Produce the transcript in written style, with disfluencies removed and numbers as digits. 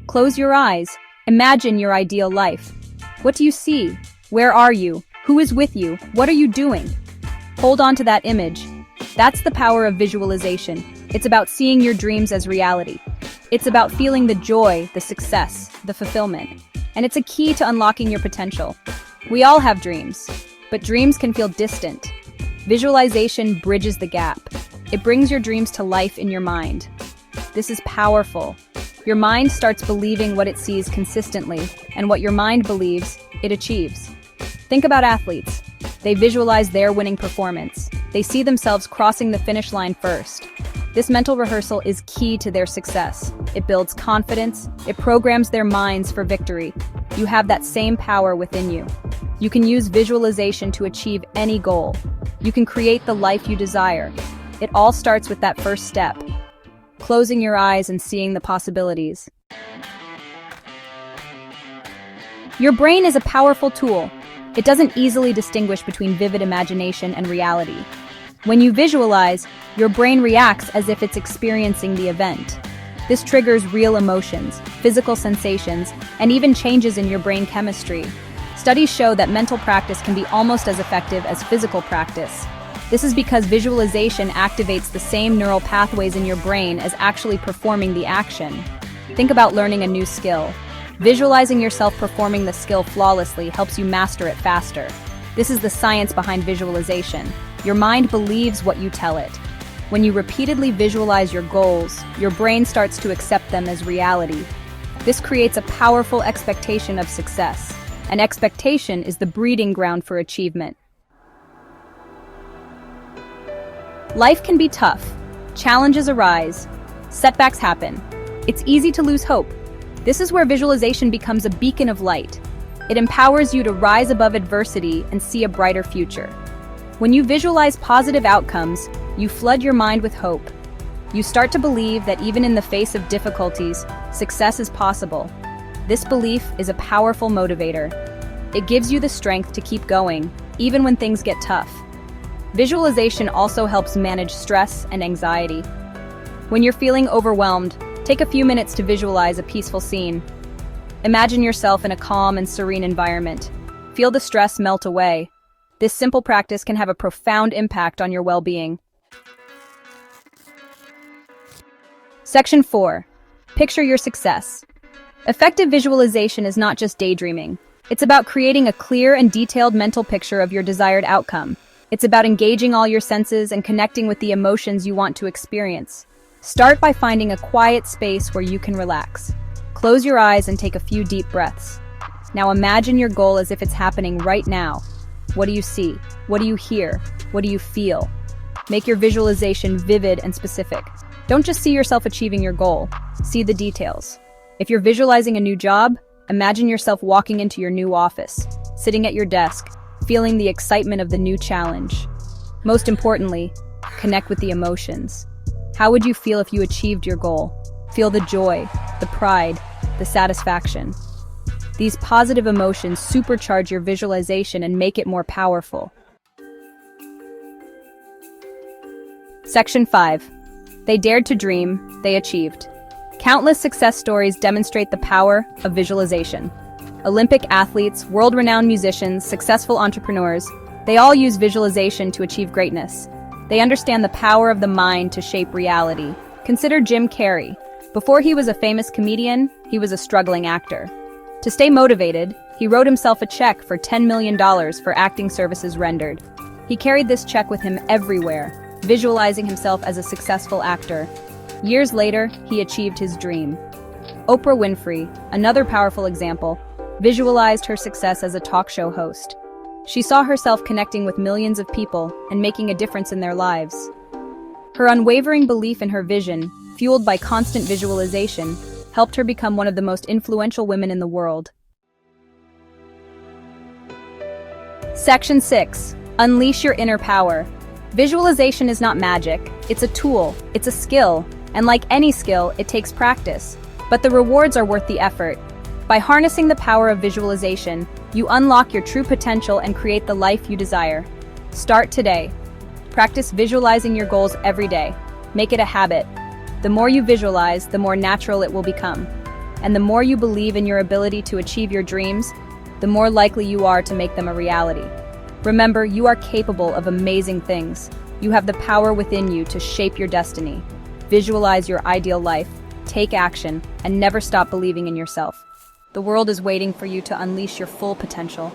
Close your eyes. Imagine your ideal life. What do you see? Where are you? Who is with you? What are you doing? Hold on to that image. That's the power of visualization. It's about seeing your dreams as reality. It's about feeling the joy, the success, the fulfillment. And it's a key to unlocking your potential. We all have dreams, but dreams can feel distant. Visualization bridges the gap. It brings your dreams to life in your mind. This is powerful. Your mind starts believing what it sees consistently, and what your mind believes, it achieves. Think about athletes. They visualize their winning performance. They see themselves crossing the finish line first. This mental rehearsal is key to their success. It builds confidence. It programs their minds for victory. You have that same power within you. You can use visualization to achieve any goal. You can create the life you desire. It all starts with that first step. Closing your eyes and seeing the possibilities. Your brain is a powerful tool. It doesn't easily distinguish between vivid imagination and reality. When you visualize, your brain reacts as if it's experiencing the event. This triggers real emotions, physical sensations, and even changes in your brain chemistry. Studies show that mental practice can be almost as effective as physical practice. This is because visualization activates the same neural pathways in your brain as actually performing the action. Think about learning a new skill. Visualizing yourself performing the skill flawlessly helps you master it faster. This is the science behind visualization. Your mind believes what you tell it. When you repeatedly visualize your goals, your brain starts to accept them as reality. This creates a powerful expectation of success. An expectation is the breeding ground for achievement. Life can be tough. Challenges arise. Setbacks happen. It's easy to lose hope. This is where visualization becomes a beacon of light. It empowers you to rise above adversity and see a brighter future. When you visualize positive outcomes, you flood your mind with hope. You start to believe that even in the face of difficulties, success is possible. This belief is a powerful motivator. It gives you the strength to keep going, even when things get tough. Visualization also helps manage stress and anxiety. When you're feeling overwhelmed, take a few minutes to visualize a peaceful scene. Imagine yourself in a calm and serene environment. Feel the stress melt away. This simple practice can have a profound impact on your well-being. Section 4. Picture your success. Effective visualization is not just daydreaming. It's about creating a clear and detailed mental picture of your desired outcome. It's about engaging all your senses and connecting with the emotions you want to experience. Start by finding a quiet space where you can relax. Close your eyes and take a few deep breaths. Now imagine your goal as if it's happening right now. What do you see? What do you hear? What do you feel? Make your visualization vivid and specific. Don't just see yourself achieving your goal. See the details. If you're visualizing a new job, imagine yourself walking into your new office, sitting at your desk, feeling the excitement of the new challenge. Most importantly, connect with the emotions. How would you feel if you achieved your goal? Feel the joy, the pride, the satisfaction. These positive emotions supercharge your visualization and make it more powerful. Section 5. They dared to dream, they achieved. Countless success stories demonstrate the power of visualization. Olympic athletes, world-renowned musicians, successful entrepreneurs, they all use visualization to achieve greatness. They understand the power of the mind to shape reality. Consider Jim Carrey. Before he was a famous comedian, he was a struggling actor. To stay motivated, he wrote himself a check for $10 million for acting services rendered. He carried this check with him everywhere, visualizing himself as a successful actor. Years later, he achieved his dream. Oprah Winfrey, another powerful example, visualized her success as a talk show host. She saw herself connecting with millions of people and making a difference in their lives. Her unwavering belief in her vision, fueled by constant visualization, helped her become one of the most influential women in the world. Section 6. Unleash your inner power. Visualization is not magic. It's a tool. It's a skill. And like any skill, it takes practice. But the rewards are worth the effort. By harnessing the power of visualization, you unlock your true potential and create the life you desire. Start today. Practice visualizing your goals every day. Make it a habit. The more you visualize, the more natural it will become. And the more you believe in your ability to achieve your dreams, the more likely you are to make them a reality. Remember, you are capable of amazing things. You have the power within you to shape your destiny. Visualize your ideal life, take action, and never stop believing in yourself. The world is waiting for you to unleash your full potential.